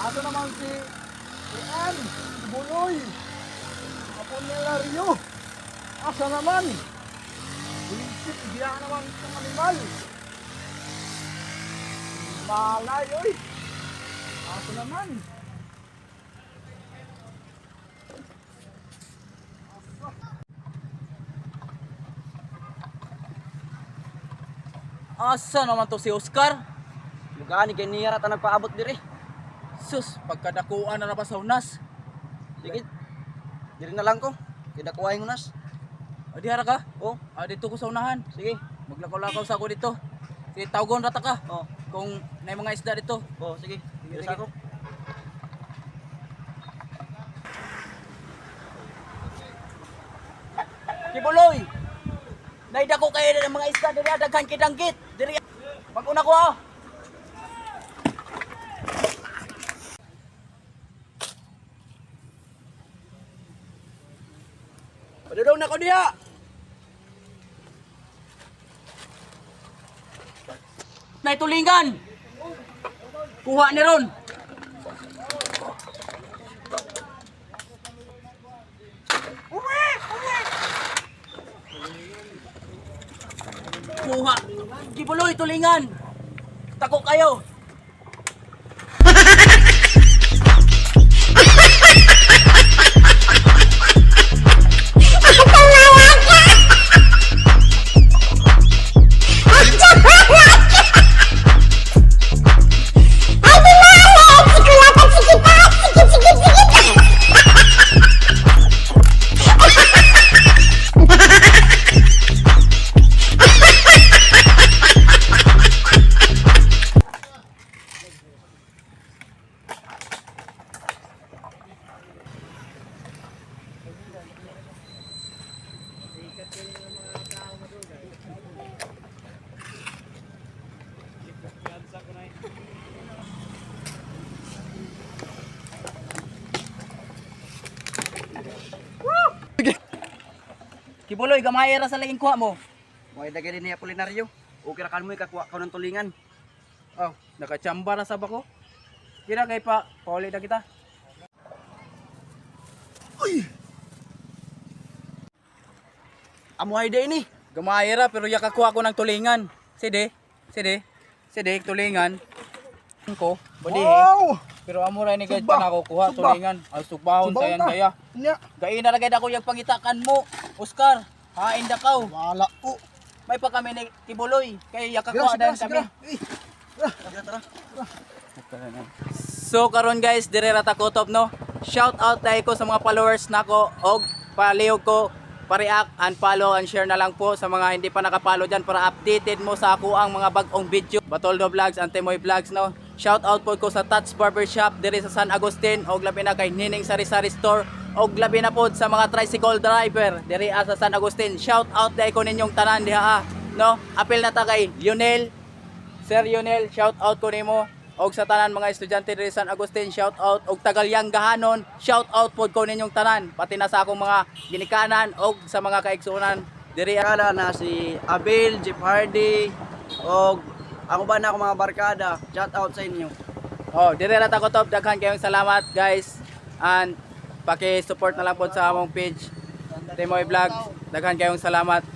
Asa naman si Ann, si Buloy, Apo nila Rio. Asa naman? Bulisip, diya naman itong animal. Malay, oy. Asa naman? Asa naman to si Oscar? Lugaan ni Ganira ta nagpaabot diri. Sus, pagkadakuan na pa sa unas. Sige. Diri na lang ko. Kida kuwaing unas. O di hara ka? Oh, Dito ko sa unahan. sige. Maglakaw-lakaw sa ako dito. Sige, tawgon rata ka. Oh, Kung may mga isda dito. oh, sige. Diri Sige. sa ako. Kibuloy! Naidako kayo ng mga isda diri daghan kidanggit. Diri. Pag-una ko ah. Padudong na ko diha. Naitulingan. Kuha ni ron. Kuha. Gibuloy tulingan. Tako kayo. Kibuloy, gamay ra sa laging kuha mo. Moy dagari ni Apolinario. Okay ra kan mo ikakuha ka ng tulingan. Oh, nakachamba ra sa bako. Kira kay pa, pauli na kita. Amo ay day ni. Gamay ra pero yakakuha ko ng tulingan. Side, tulingan. Ko, bodi. Wow! Pero amo ra ni gid Sugba, pa nako kuha sugba. tulingan. Ay sugbahon Subaw sayan ta. kaya. Nya, Gain na gid ako yung pangitakan mo, Oscar. Hain da kaw. wala ko. May pa kami ni Kibuloy kay yakakuha dan kami. Tara. So karon guys, dire ra ta kutob no. Shout out tayo ko sa mga followers nako og palihog ko pa-react and follow and share na lang po sa mga hindi pa nakapalo dyan para updated mo sa ako ang mga bagong video. Batoldo Vlogs and Temoy Vlogs no. Shout out po ko sa Touch Barbershop dire sa San Agustin og labi na kay Nining Sari Sari Store og labi na po sa mga tricycle driver dire sa San Agustin. Shout out dai ko ninyong tanan diha no. Apil na ta kay Lionel, Sir Lionel, shout out ko nimo. Og sa tanan mga estudyante diri sa San Agustin, shout out. Og Tagalyang Gahanon, shout out pod ko ninyong tanan. Pati na sa akong mga ginikanan og sa mga kaigsunan diri. Kala na si Abel, Jeff Hardy, og ako ba na ako mga barkada. Shout out sa inyo. Oh, diri ra ta ko top. Daghan kayong salamat guys. And paki-support na lang pod sa among page Temoy Vlogs. Daghan kayong salamat.